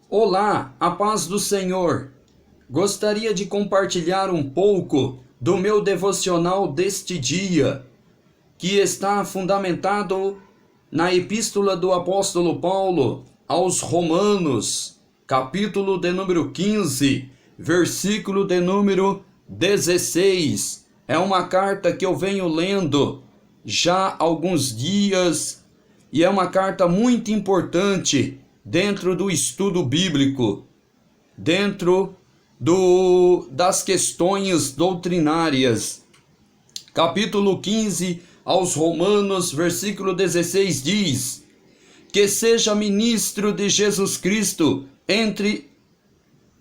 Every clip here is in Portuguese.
Olá, a paz do Senhor. Gostaria de compartilhar um pouco do meu devocional deste dia, que está fundamentado na Epístola do Apóstolo Paulo aos Romanos, capítulo de número 15, versículo de número 16. É uma carta que eu venho lendo já há alguns dias e é uma carta muito importante dentro do estudo bíblico, dentro das questões doutrinárias. Capítulo 15 aos Romanos, versículo 16 diz: que seja ministro de Jesus Cristo entre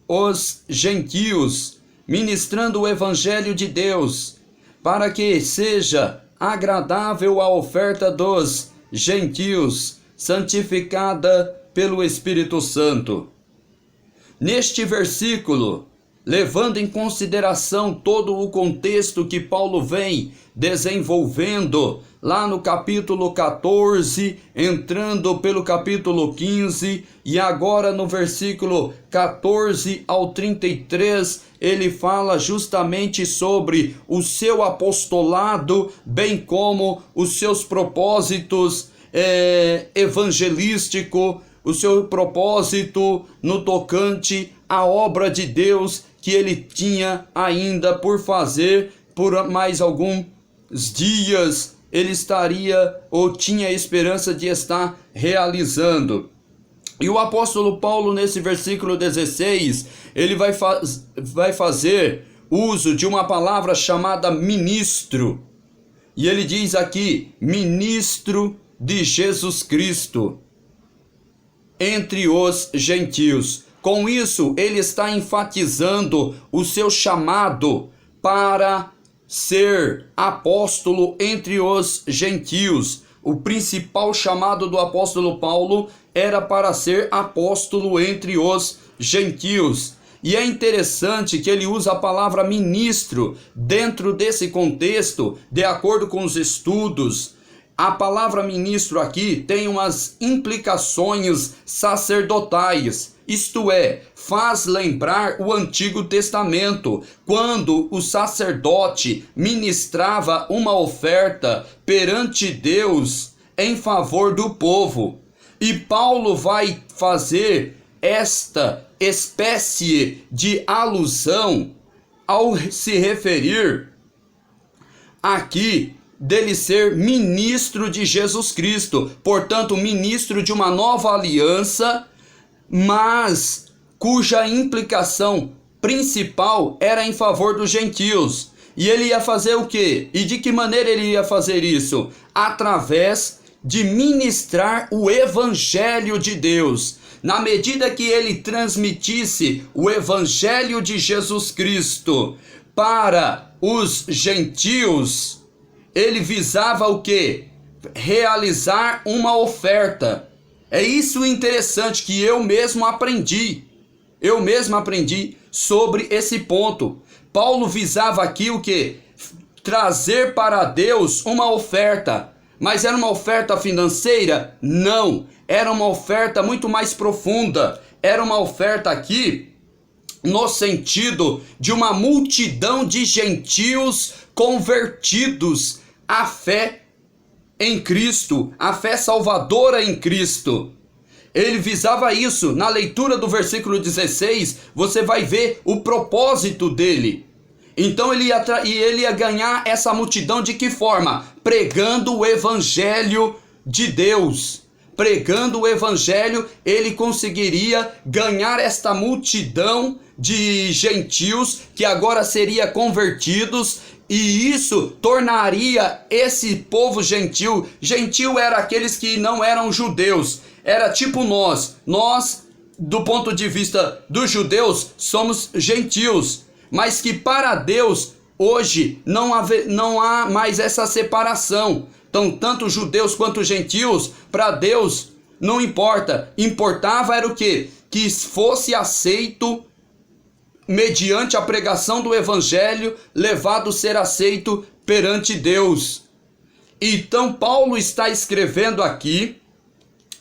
os gentios, ministrando o evangelho de Deus, para que seja agradável a oferta dos gentios, santificada pelo Espírito Santo. Neste versículo, levando em consideração todo o contexto que Paulo vem desenvolvendo lá no capítulo 14, entrando pelo capítulo 15, e agora no versículo 14 ao 33, ele fala justamente sobre o seu apostolado, bem como os seus propósitos evangelísticos, o seu propósito no tocante à obra de Deus que ele tinha ainda por fazer. Por mais alguns dias ele estaria ou tinha a esperança de estar realizando. E o apóstolo Paulo, nesse versículo 16, ele vai fazer uso de uma palavra chamada ministro. E ele diz aqui, ministro de Jesus Cristo entre os gentios. Com isso, ele está enfatizando o seu chamado para ser apóstolo entre os gentios. O principal chamado do apóstolo Paulo era para ser apóstolo entre os gentios. E é interessante que ele usa a palavra ministro dentro desse contexto, de acordo com os estudos. A palavra ministro aqui tem umas implicações sacerdotais, isto é, faz lembrar o Antigo Testamento, quando o sacerdote ministrava uma oferta perante Deus em favor do povo. E Paulo vai fazer esta espécie de alusão ao se referir aqui dele ser ministro de Jesus Cristo, portanto ministro de uma nova aliança, mas cuja implicação principal era em favor dos gentios. E ele ia fazer o quê? E de que maneira ele ia fazer isso? Através de ministrar o evangelho de Deus. Na medida que ele transmitisse o evangelho de Jesus Cristo para os gentios, ele visava o quê? Realizar uma oferta. É isso interessante que eu mesmo aprendi sobre esse ponto. Paulo visava aqui o quê? Trazer para Deus uma oferta. Mas era uma oferta financeira? Não. Era uma oferta muito mais profunda. Era uma oferta aqui no sentido de uma multidão de gentios convertidos à fé em Cristo, a fé salvadora em Cristo. Ele visava isso. Na leitura do versículo 16, você vai ver o propósito dele. Então ele ia ganhar essa multidão de que forma? Pregando o evangelho de Deus. Pregando o evangelho, ele conseguiria ganhar esta multidão de gentios que agora seriam convertidos, e isso tornaria esse povo gentil. Gentil era aqueles que não eram judeus, era tipo nós, do ponto de vista dos judeus, somos gentios, mas que para Deus hoje não há mais essa separação. Então, tanto judeus quanto gentios, para Deus não importa. Importava era o quê? Que fosse aceito mediante a pregação do evangelho, levado a ser aceito perante Deus. Então Paulo está escrevendo aqui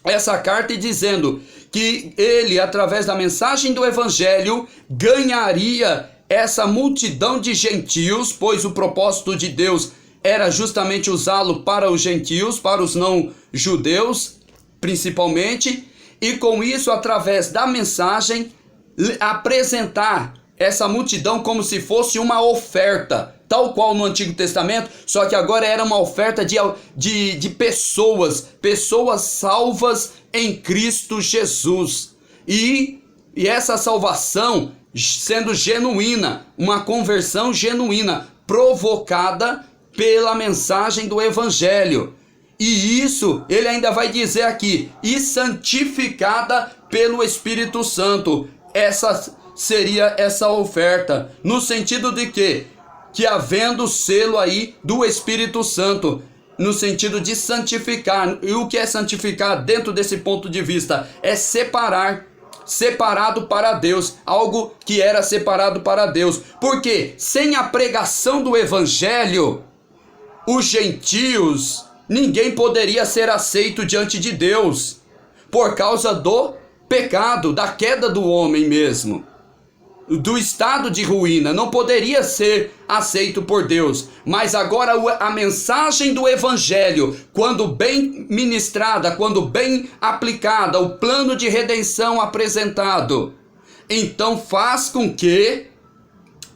essa carta e dizendo que ele, através da mensagem do evangelho, ganharia essa multidão de gentios, pois o propósito de Deus era justamente usá-lo para os gentios, para os não judeus, principalmente, e com isso, através da mensagem, apresentar essa multidão como se fosse uma oferta, tal qual no Antigo Testamento, só que agora era uma oferta de pessoas salvas em Cristo Jesus. E essa salvação sendo genuína, uma conversão genuína, provocada pela mensagem do Evangelho. E isso, ele ainda vai dizer aqui, e santificada pelo Espírito Santo. Essa seria essa oferta, no sentido de que havendo o selo aí do Espírito Santo, no sentido de santificar. E o que é santificar dentro desse ponto de vista? É separado para Deus, algo que era separado para Deus. Porque sem a pregação do Evangelho, os gentios, ninguém poderia ser aceito diante de Deus, por causa do pecado, da queda do homem mesmo, do estado de ruína, não poderia ser aceito por Deus. Mas agora a mensagem do Evangelho, quando bem ministrada, quando bem aplicada, o plano de redenção apresentado, então faz com que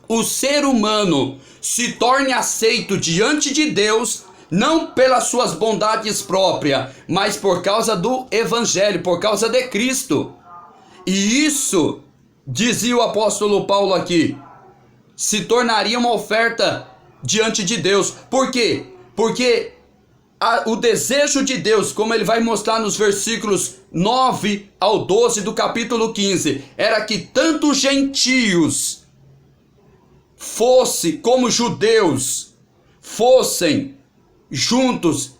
o ser humano se torne aceito diante de Deus, não pelas suas bondades próprias, mas por causa do Evangelho, por causa de Cristo. E isso, dizia o apóstolo Paulo aqui, se tornaria uma oferta diante de Deus. Por quê? Porque o desejo de Deus, como ele vai mostrar nos versículos 9 ao 12 do capítulo 15, era que tanto gentios fosse como judeus fossem juntos,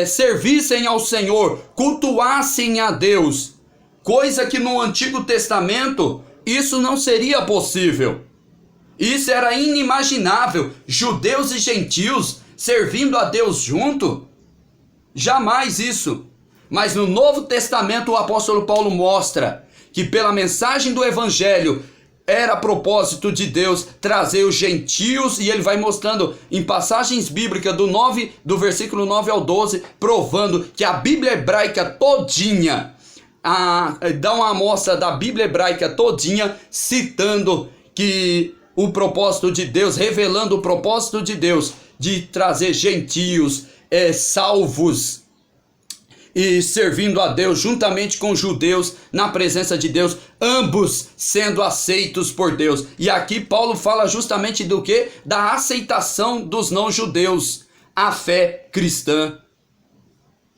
servissem ao Senhor, cultuassem a Deus, coisa que no Antigo Testamento isso não seria possível. Isso era inimaginável, judeus e gentios servindo a Deus junto, jamais isso. Mas no Novo Testamento o apóstolo Paulo mostra que pela mensagem do Evangelho era propósito de Deus trazer os gentios, e ele vai mostrando em passagens bíblicas do versículo 9 ao 12, provando que a Bíblia hebraica todinha, dá uma amostra da Bíblia hebraica todinha, citando que o propósito de Deus, revelando o propósito de Deus de trazer gentios salvos e servindo a Deus juntamente com os judeus na presença de Deus, ambos sendo aceitos por Deus. E aqui Paulo fala justamente do que? Da aceitação dos não-judeus, a fé cristã.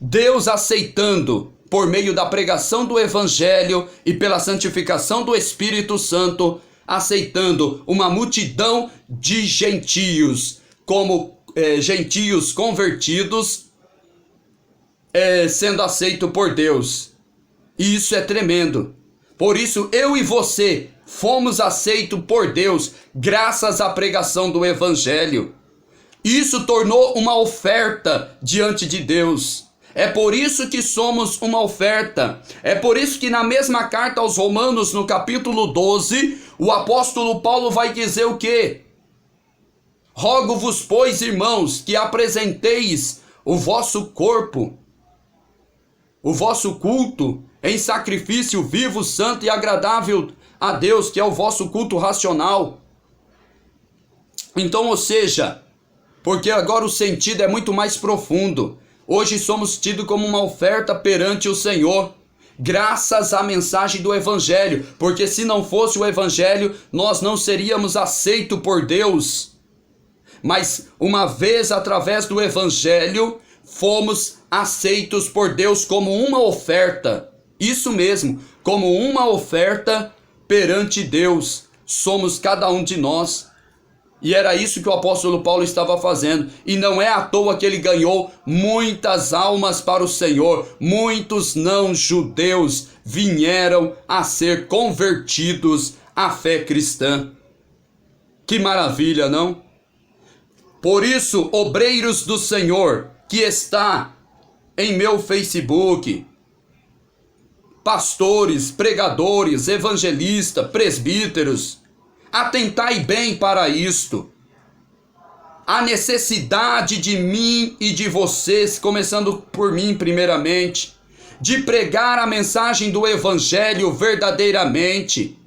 Deus aceitando por meio da pregação do Evangelho e pela santificação do Espírito Santo, aceitando uma multidão de gentios, como gentios convertidos, sendo aceito por Deus. E isso é tremendo. Por isso eu e você fomos aceitos por Deus graças à pregação do Evangelho. Isso tornou uma oferta diante de Deus. É por isso que somos uma oferta. É por isso que na mesma carta aos Romanos, no capítulo 12, o apóstolo Paulo vai dizer o quê? Rogo-vos, pois, irmãos, que apresenteis o vosso corpo, o vosso culto, em sacrifício vivo, santo e agradável a Deus, que é o vosso culto racional. Então, ou seja, porque agora o sentido é muito mais profundo. Hoje somos tidos como uma oferta perante o Senhor, graças à mensagem do Evangelho, porque se não fosse o Evangelho, nós não seríamos aceitos por Deus. Mas uma vez através do Evangelho, fomos aceitos por Deus como uma oferta. Isso mesmo, como uma oferta perante Deus. Somos cada um de nós. E era isso que o apóstolo Paulo estava fazendo. E não é à toa que ele ganhou muitas almas para o Senhor. Muitos não-judeus vieram a ser convertidos à fé cristã. Que maravilha, não? Por isso, obreiros do Senhor, que está em meu Facebook, pastores, pregadores, evangelistas, presbíteros, atentai bem para isto. A necessidade de mim e de vocês, começando por mim primeiramente, de pregar a mensagem do Evangelho verdadeiramente,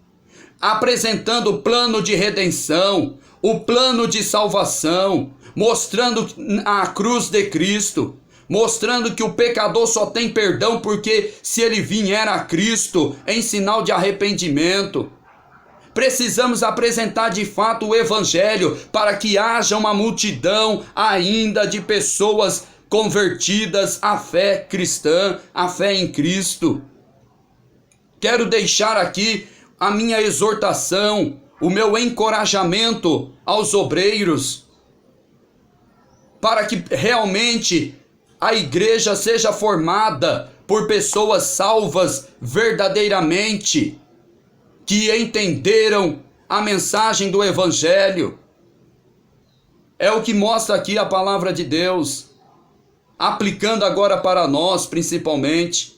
apresentando o plano de redenção, o plano de salvação, mostrando a cruz de Cristo, mostrando que o pecador só tem perdão porque se ele vier a Cristo em sinal de arrependimento. Precisamos apresentar de fato o Evangelho para que haja uma multidão ainda de pessoas convertidas à fé cristã, à fé em Cristo. Quero deixar aqui a minha exortação, o meu encorajamento aos obreiros, para que realmente a igreja seja formada por pessoas salvas verdadeiramente, que entenderam a mensagem do Evangelho. É o que mostra aqui a palavra de Deus, aplicando agora para nós principalmente.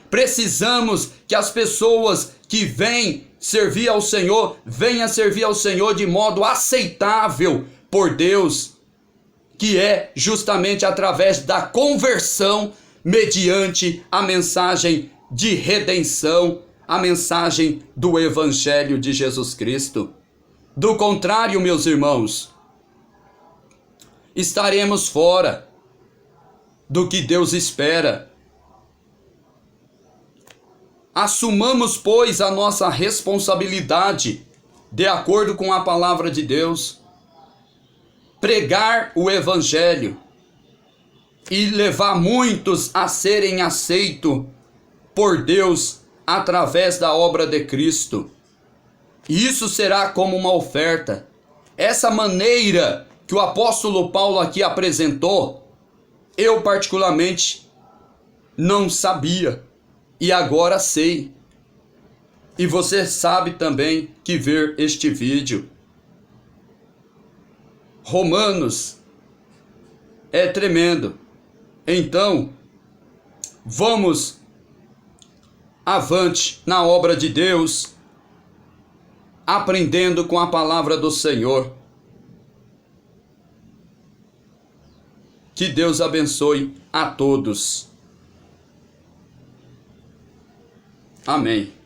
Precisamos que as pessoas que vêm servir ao Senhor, venham servir ao Senhor de modo aceitável por Deus, que é justamente através da conversão mediante a mensagem de redenção, a mensagem do Evangelho de Jesus Cristo. Do contrário, meus irmãos, estaremos fora do que Deus espera. Assumamos, pois, a nossa responsabilidade, de acordo com a palavra de Deus, pregar o Evangelho e levar muitos a serem aceitos por Deus através da obra de Cristo. Isso será como uma oferta. Essa maneira que o apóstolo Paulo aqui apresentou, eu particularmente não sabia e agora sei. E você sabe também que ver este vídeo. Romanos é tremendo. Então, vamos avante na obra de Deus, aprendendo com a palavra do Senhor. Que Deus abençoe a todos. Amém.